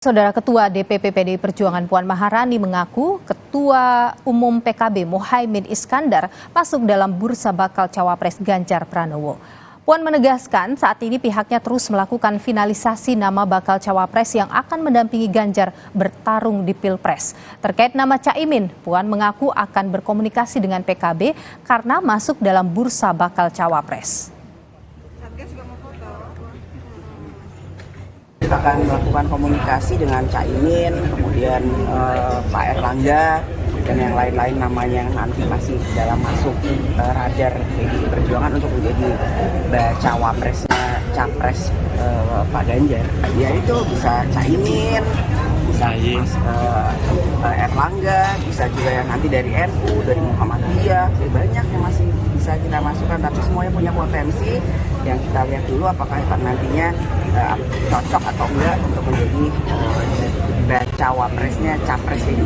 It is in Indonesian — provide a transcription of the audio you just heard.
Saudara Ketua DPP PDI Perjuangan Puan Maharani mengaku Ketua Umum PKB Muhaimin Iskandar masuk dalam bursa bakal cawapres Ganjar Pranowo. Puan menegaskan saat ini pihaknya terus melakukan finalisasi nama bakal cawapres yang akan mendampingi Ganjar bertarung di Pilpres. Terkait nama Caimin, Puan mengaku akan berkomunikasi dengan PKB karena masuk dalam bursa bakal cawapres. Akan melakukan komunikasi dengan Caimin, kemudian Pak Erlangga, dan yang lain-lain namanya yang nanti masih dalam masuk radar PDI Perjuangan untuk menjadi cawapresnya capres Pak Ganjar. Ya itu bisa Caimin, bisa Erlangga, bisa juga yang nanti dari NU, dari Muhammadiyah, banyak yang masih bisa kita masukkan, tapi semuanya punya potensi. Yang kita lihat dulu apakah nantinya cocok atau enggak untuk menjadi cawapresnya capres ini.